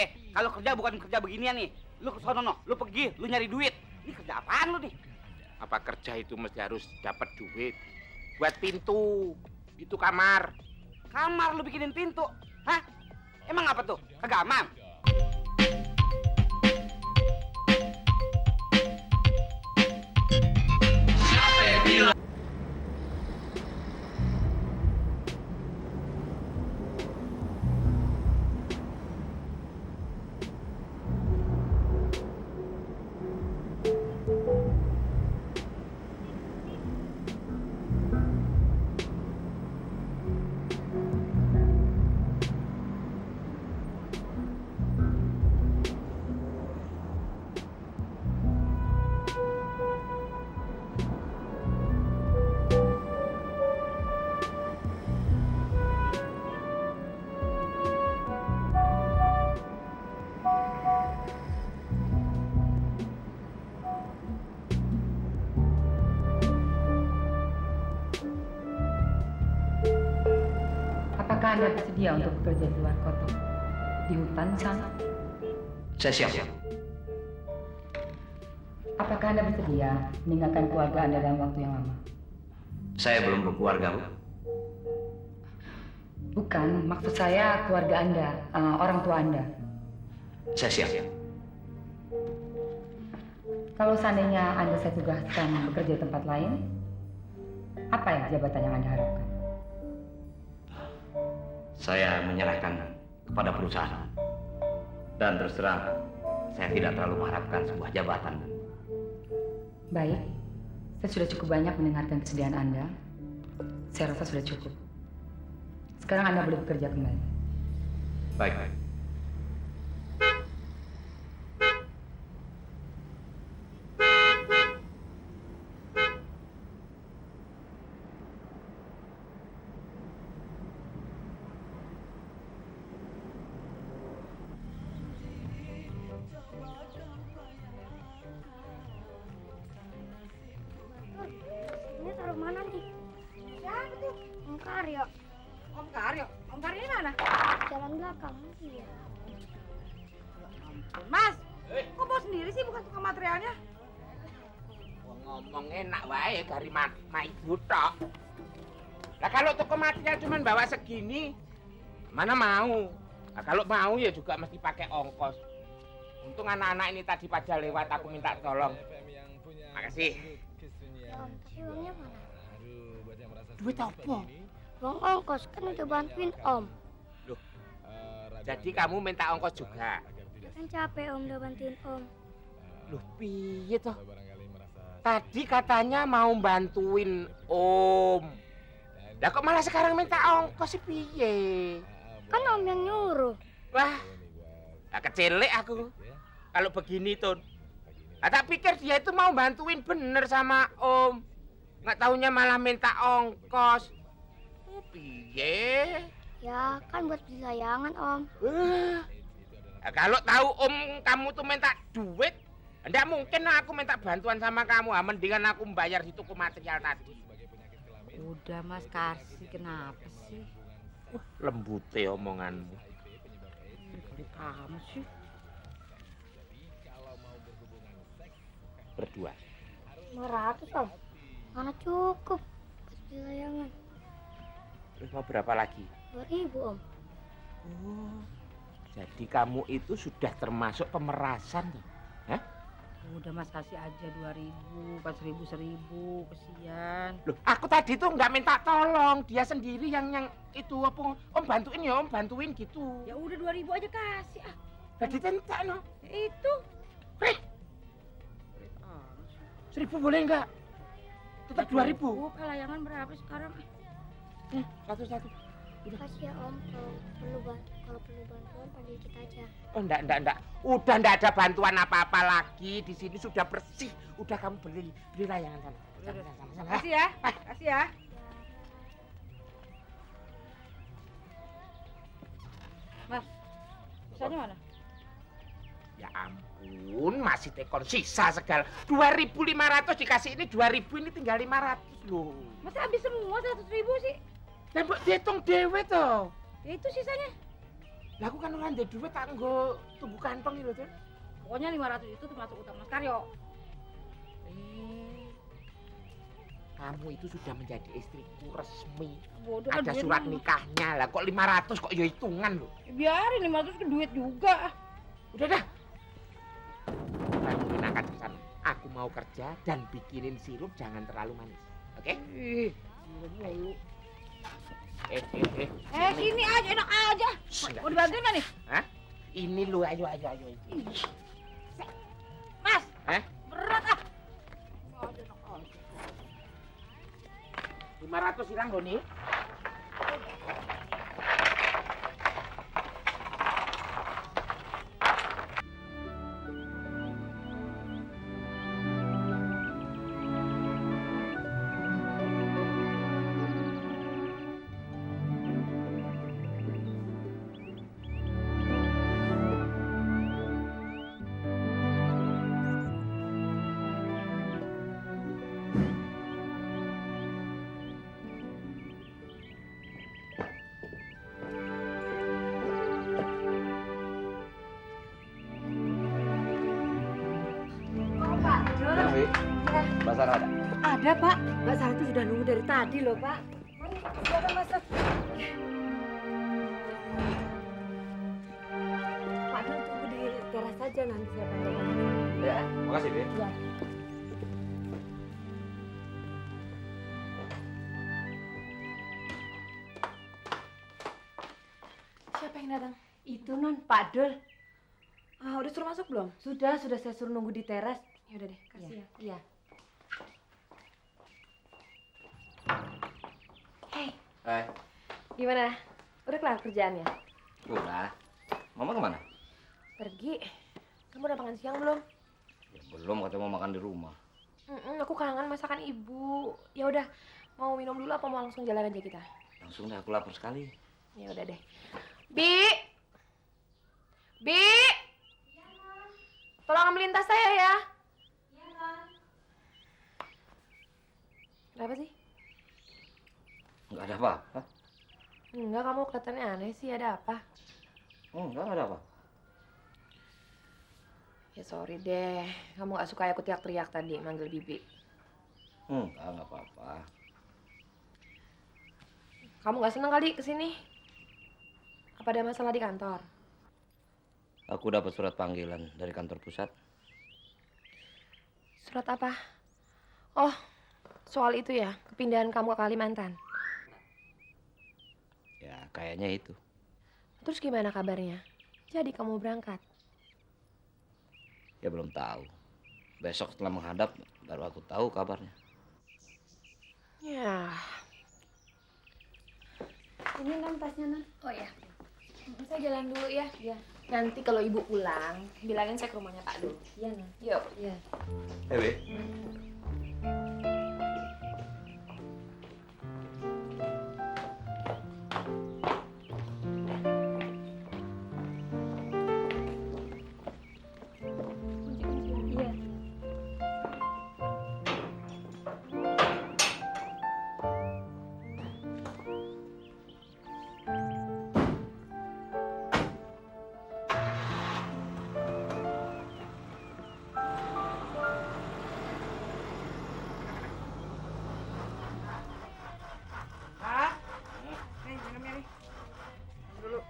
Kalau kerja bukan kerja beginian nih. Lu ke sono, lu pergi, lu nyari duit. Ini kerja apaan lu nih? Apa kerja itu mesti harus dapat duit? Buat pintu, itu kamar. Kamar lu bikinin pintu. Hah? Emang apa tuh? Kagak aman? Apakah Anda bersedia untuk bekerja di luar kota? Di hutan sana? Saya siap. Apakah Anda bersedia meninggalkan keluarga Anda dalam waktu yang lama? Saya belum berkeluarga, Bu. Bukan, maksud saya keluarga Anda, orang tua Anda. Saya siap. Kalau seandainya Anda saya tugaskan bekerja di tempat lain, apa ya jabatan yang Anda harapkan? Saya menyerahkan kepada perusahaan. Dan terus terang, saya tidak terlalu mengharapkan sebuah jabatan. Baik, saya sudah cukup banyak mendengarkan kesedihan Anda. Saya rasa sudah cukup. Sekarang Anda boleh bekerja kembali. Baik. Ini taruh mana nih? Siapa tuh? Om Karyo. Om Karyo? Om Karyo ini mana? Jalan belakang. Iya. Mas, kok bawa sendiri sih bukan tukang materialnya? Ngomong enak wae dari ma ibu tok. Lah kalau toko material cuman bawa segini, mana mau? Nah, kalau mau ya juga mesti pakai ongkos. Untung anak-anak ini tadi pada lewat aku minta tolong. Makasih. Ya Om, tapi uangnya mana? Duit apa? Uang ongkos kan udah bantuin Om. Loh, jadi kamu minta ongkos juga? Ya kan capek Om udah bantuin Om. Loh, piye toh? Tadi katanya mau bantuin Om. Lah kok malah sekarang minta ongkos sih piye? Kan Om yang nyuruh. Wah, nah kecelek aku. Kalau begini, Tun. Nah, tak pikir dia itu mau bantuin bener sama Om. Nggak taunya malah minta ongkos. Oh, piye? Ya kan buat beli layangan Om. Nah, kalau tahu Om kamu tuh minta duit, enggak mungkin aku minta bantuan sama kamu. Mendingan aku membayar di toko material tadi. Udah Mas, kasih. Kenapa sih? Lembute omonganmu. Kamu sih. Berdua. 500 Om. Mana cukup buat beli layangan. Terus mau berapa lagi? 2000 Om. Oh, jadi kamu itu sudah termasuk pemerasan nih? Hah? Udah Mas, kasih aja 2000, 4000, 1000, kesian. Loh, aku tadi tuh nggak minta tolong, dia sendiri yang itu apa? Om bantuin ya, Om bantuin gitu. Ya udah 2000 aja kasih ah. Jadi tentak no. Ya itu. 1000 boleh nggak? Tetap 2000. Buka layangan berapa sekarang? Satu. Kasih ya Om, kalau perlu bantuan panggil kita aja. Oh, enggak. Udah enggak ada bantuan apa-apa lagi. Di sini sudah bersih. Udah kamu beli layangan sana. Sana. Kasih ya. Kasih ya. Mas, sisanya mana? Ya ampun, masih tekor sisa segala. 2.500 dikasih ini 2.000, ini tinggal 500 loh. Masa habis semua 100.000 sih? Lah mbok dihitung dhewe to. Ya itu sisanya. Lah aku kan ora ndek duit tak nggo tuku kantong iki lho, Tun. Pokoknya 500 itu termasuk utang Mas Karyo. Kamu itu sudah menjadi istriku resmi. Bodoh, Ada duit surat mah. nikahnya lah. Kok 500 kok ya hitungan loh. Biarin 500 ke duit juga. Udah dah. Mungkin akan ke sana. Aku mau kerja dan bikinin sirup jangan terlalu manis. Oke? Ih, gila mulu. Sini aja, enak aja. Mau dibantuin nggak nih? Hah? Ini lu, ayo. Mas, Hah? berat ah. Aja, enak aja. 500 hilang Doni. Mbak Sarah ada? Ada, Pak. Mbak Sarah itu sudah nunggu dari tadi loh, Pak. Mari, silakan masuk. Pak Dul tunggu di teras saja, nanti saya panggil. Ya, makasih, Be. Ya. Siapa yang datang? Itu non, Pak Dul. Ah, udah suruh masuk belum? Sudah saya suruh nunggu di teras. Ya udah deh, kasih ya. Iya. Hei, Hai. gimana? Udah kelar kerjaannya? Udah. Mama kemana? Pergi. Kamu udah makan siang belum? Ya, belum, katanya mau makan di rumah. Aku kangen masakan ibu. Ya udah, mau minum dulu apa mau langsung jalan aja kita? Langsung deh, aku lapar sekali. Ya udah deh. Bi! Bi! Tolong ambilin tas saya ya. Kenapa sih? Nggak ada apa-apa. Enggak, kamu kelihatannya aneh sih. Ada apa? Nggak ada apa. Ya sorry deh. Kamu gak suka aku teriak-teriak tadi manggil Bibi. Nggak apa-apa. Kamu gak seneng kali kesini? Apa ada masalah di kantor? Aku dapat surat panggilan dari kantor pusat. Surat apa? Oh, soal itu ya, kepindahan kamu ke Kalimantan. Ya, kayaknya itu. Terus gimana kabarnya? Jadi kamu berangkat? Ya belum tahu. Besok setelah menghadap baru aku tahu kabarnya. Ya. Ini non tasnya non. Oh ya, saya jalan dulu ya. Iya. Nanti kalau ibu pulang, bilangin saya ke rumahnya Pak Dul. Iya non. Yuk. Iya. Ewe. Iya. Nih, minumnya nih. Dulu.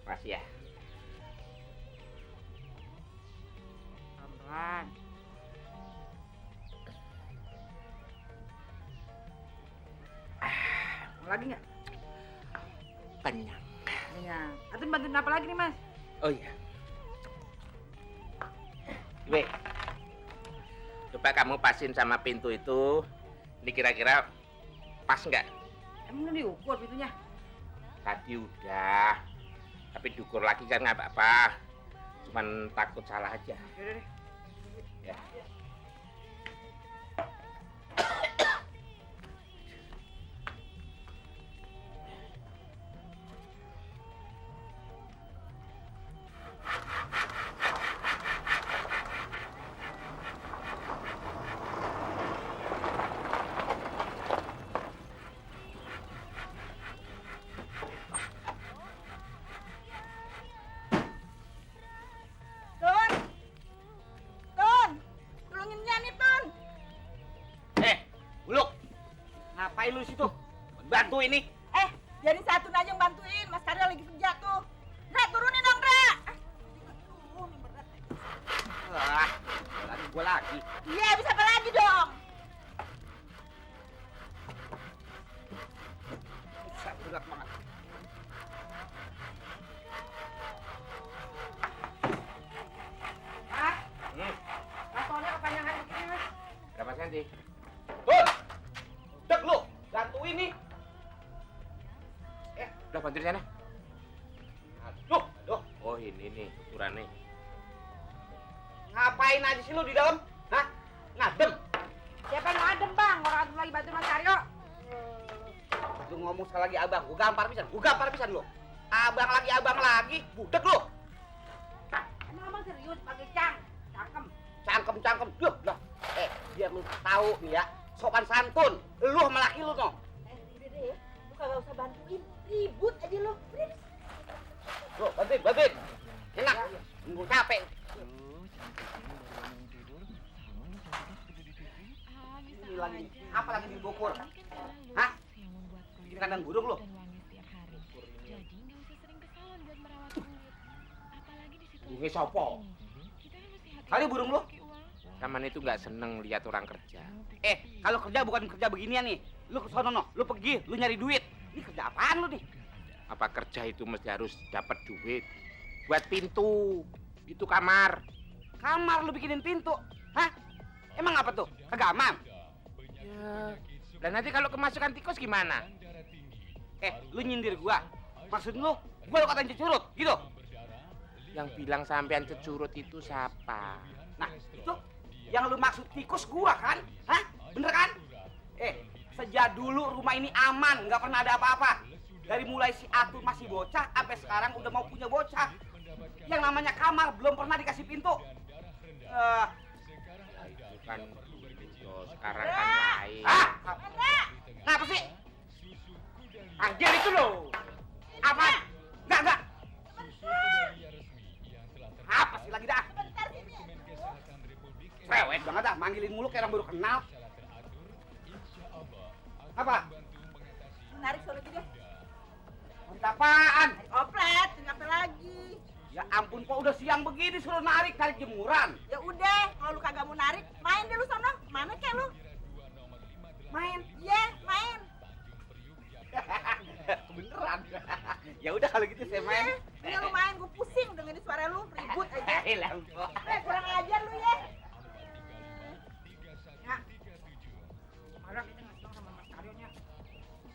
Makasih ya. Pelan-pelan. Mau lagi nggak? Kenyang. Iya. Atun bantuin apa lagi nih, Mas? Oh iya. Be, coba kamu pasin sama pintu itu. Ini kira-kira pas nggak? Emang udah diukur pintunya? Tadi udah. Tapi diukur lagi kan nggak apa-apa. Cuman takut salah aja. Yaudah deh. Ya. di situ. Bantu ini. Jadi satu aja yang bantuin. Mas Karyo lagi kerja tuh. Ndra, turunin dong, Ndra. Lagi gua lagi. Iya, bisa apa lagi dong? Berat banget. Motornya kepanjangan begini, Mas. Berapa senti? Tuh. Dek lu, bantuin nih. Udah bantu di sana. Aduh. Oh, ini nih ukurannya. Ngapain aja sih lu di dalam? Hah? Ngadem. Siapa yang ngadem, Bang? Orang antum lagi bantu Mas Karyo. Lu ngomong sekali lagi abang, gua gampar pisan lu. Abang lagi, budek lu. Emang abang serius pakai cangkem? Cangkem. Duh, lah. Biar lu tahu nih ya, sopan santun. Lu sama laki lu no. Udah deh, lu kagak usah bantuin. Ribut aja lu. Lu bantuin. Enak. Gua capek. Ini lagi, apa lagi dibokor? Hah? Bikin kandang burung lu? Bungi sopo. Kali burung lu? Taman itu nggak seneng lihat orang kerja. Kalau kerja bukan kerja beginian nih. Lu ke sono no, lu pergi, lu nyari duit. Ini kerja apaan lu nih? Apa kerja itu mesti harus dapat duit? Buat pintu, itu kamar. Kamar lu bikinin pintu. Hah? Emang apa tuh? Kagak aman? Ya. Dan nanti kalau kemasukan tikus gimana? Lu nyindir gua. Maksud lu gua katain cecurut, gitu? Yang bilang sampean cecurut itu siapa? Nah, itu yang lu maksud tikus gua kan? Hah? Bener kan? Sejak dulu rumah ini aman, nggak pernah ada apa-apa. Dari mulai si Atul masih bocah, sampai sekarang udah mau punya bocah. Yang namanya kamar belum pernah dikasih pintu. Bukan itu, sekarang kan lain. Ngapa sih? Anjir itu loh. Apa? Enggak. Apa sih lagi dah? Cewek banget dah, manggilin mulu kayak orang baru kenal. Apa? Menarik soal lagi deh. Apaan? Oplet, kenapa lagi? Ya ampun, kok udah siang begini suruh narik jemuran. Ya udah, kalau lu kagak mau narik, main deh lu sana. Mana kek lu? Main. Iya, main. Beneran. Ya udah kalau gitu saya main. Iya, lu main, gue pusing dengerin suara lu, ribut aja. Lampu. Kurang ajar lu ya. Malah kita nggak senang sama Mas Karyonya.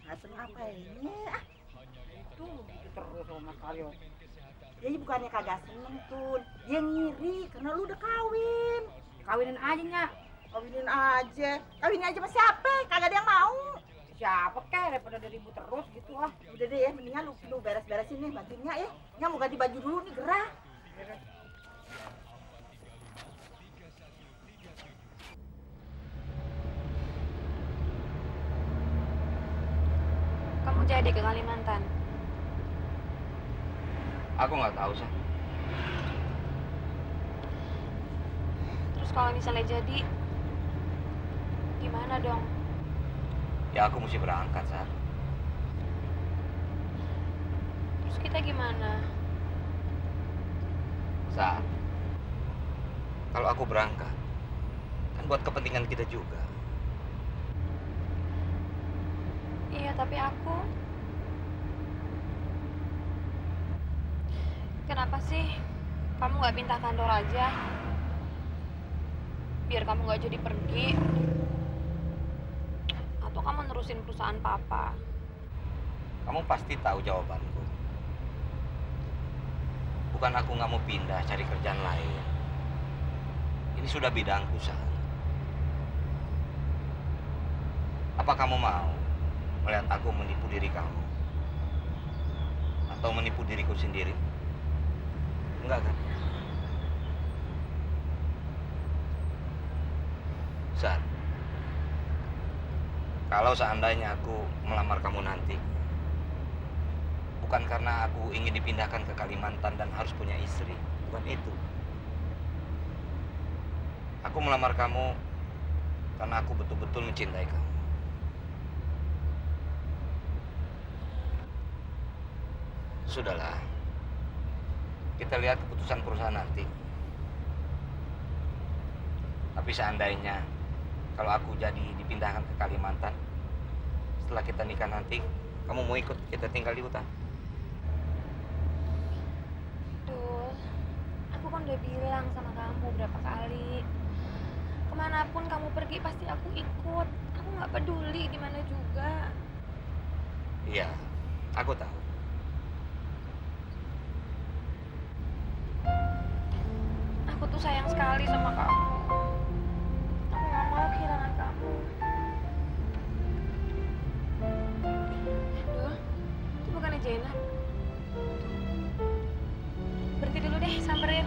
Nggak seneng apa ini? Itu gitu terus sama Mas Karyo. Ya bukannya kagak seneng tuh. Dia ngiri karena lu udah kawin. Kawinin aja, Nyak. Kawinin aja. Kawinin aja sama siapa? Kagak ada yang mau. Siapa kek daripada dari ribut terus gitu ah. Udah deh ya, mendingan lu beres-beresin nih bantuinnya ya. Nya mau ganti baju dulu nih, gerah. Kamu jadi ke Kalimantan? Aku nggak tahu, San. Terus kalau misalnya jadi, gimana dong? Ya aku mesti berangkat, San. Terus kita gimana? San, kalau aku berangkat, kan buat kepentingan kita juga. Iya, tapi aku... Kenapa sih kamu nggak pindah kantor aja? Biar kamu nggak jadi pergi. Atau kamu nerusin perusahaan papa? Kamu pasti tahu jawabanku. Bukan aku nggak mau pindah cari kerjaan lain. Ini sudah bidangku, San. Apa kamu mau melihat aku menipu diri kamu? Atau menipu diriku sendiri? Enggak kan? San, kalau seandainya aku melamar kamu nanti, bukan karena aku ingin dipindahkan ke Kalimantan dan harus punya istri, bukan itu. Aku melamar kamu karena aku betul-betul mencintai kamu. Sudahlah. Kita lihat keputusan perusahaan nanti. Tapi seandainya kalau aku jadi dipindahkan ke Kalimantan, setelah kita nikah nanti, kamu mau ikut kita tinggal di hutan? Duh, aku kan udah bilang sama kamu berapa kali. Kemanapun kamu pergi pasti aku ikut. Aku nggak peduli di mana juga. Iya, aku tahu. Aku tuh sayang sekali sama kamu. Aku nggak mau kehilangan kamu. Duh, itu bukannya Jenna. Berhenti dulu deh, samperin.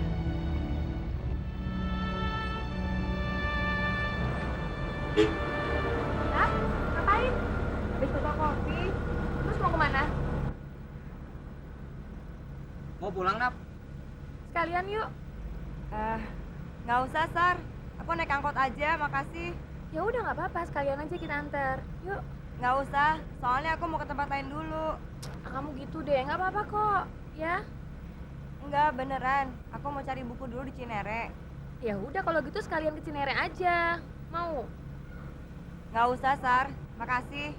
Hah? Ngapain? Habis fotokopi. Terus mau kemana? Mau pulang, Nap? Sekalian yuk. Nggak usah, Sar. Aku naik angkot aja, makasih. Ya udah nggak apa-apa, sekalian aja kita anter. Yuk. Nggak usah, soalnya aku mau ke tempat lain dulu. Kamu gitu deh, nggak apa-apa kok. Ya? Enggak, beneran. Aku mau cari buku dulu di Cinere. Ya udah kalau gitu sekalian ke Cinere aja. Mau? Nggak usah, Sar. Makasih.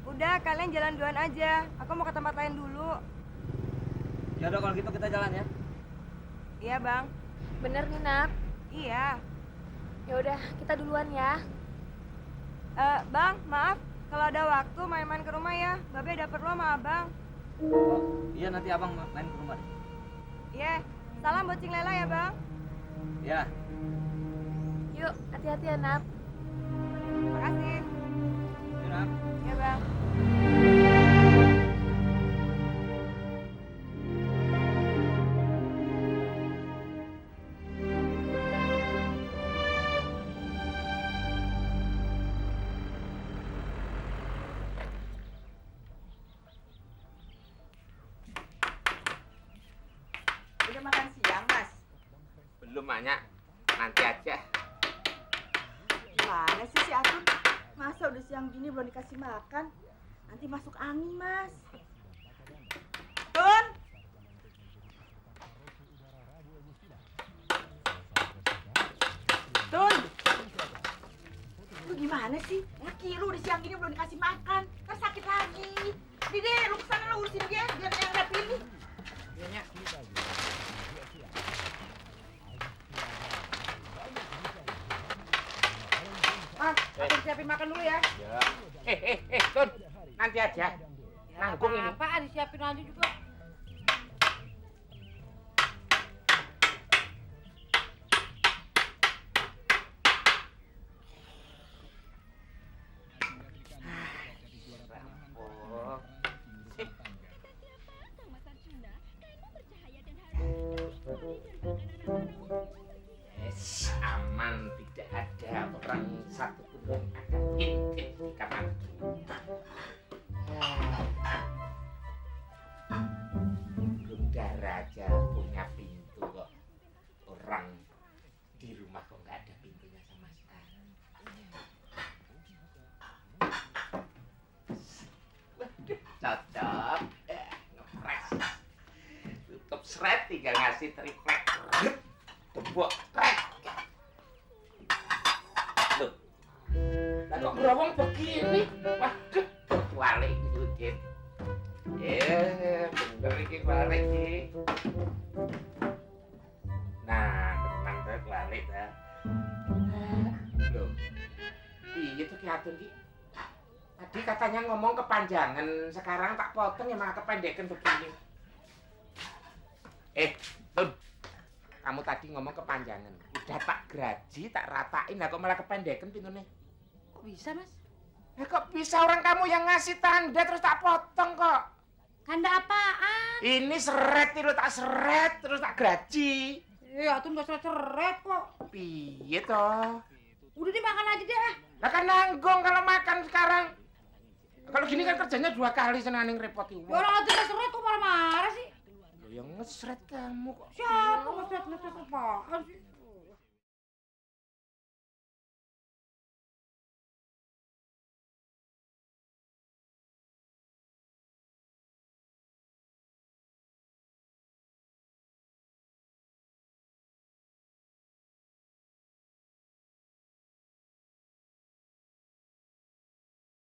Udah, kalian jalan duluan aja. Aku mau ke tempat lain dulu. Ya udah kalau gitu kita jalan ya. Iya, Bang. Bener nih, Nap. Iya. Ya udah, kita duluan ya. Bang, maaf. Kalau ada waktu main-main ke rumah ya. Babe ada perlu sama Abang. Iya, nanti abang main ke rumah. Iya. Salam buat Cing Lela ya, Bang. Ya. Yuk, hati-hati ya, Nap. Makasih. Ya, Nap. Iya, Bang. Udah makan siang, Mas? Belum banyak, nanti aja. Gimana sih si Atun? Masa udah siang gini belum dikasih makan? Nanti masuk angin, Mas. Tun! Tun! Lu gimana sih? Laki lu udah siang gini belum dikasih makan. Ntar sakit lagi. Nih deh, lu kesana lu urusin dia biar yang rapin nih. Mas, aku siapin makan dulu ya. Tun, nanti aja. Nanggung ini. Apaan disiapin aja juga. Yes, aman, tidak ada orang satu pun yang akan intip di kamar. Bunda Raja punya pintu kok. Orang di rumah kok nggak ada pintunya sama sekali. Waduh, cocok. Ngepres. Tutup seret, tinggal ngasih triplek. Tembok trek. Loh. Lah kok growong begini? Waduh, balik dikit. Bener iki balik iki. Nah, tenang tuh balik ta. Loh. Piye tuh Ki Atun ki? Tadi katanya ngomong kepanjangan, sekarang tak potong ya malah kependekan begini. Tun. Kamu tadi ngomong kepanjangan. Udah tak graji, tak ratain, lah kok malah kependekan pintunya. Kok bisa, Mas? Kok bisa orang kamu yang ngasih tanda terus tak potong kok? Tanda apaan? Ini seret itu tak seret terus tak graji. Atun gak seret kok. Piye toh? Udah dimakan aja deh. Lah kan nanggung kalau makan sekarang. Kalau gini kan kerjanya 2 kali senang repot Ya orang Atun gak seret kok marah-marah sih. Loh yang ngesret kamu kok. Siapa ngesret apaan sih?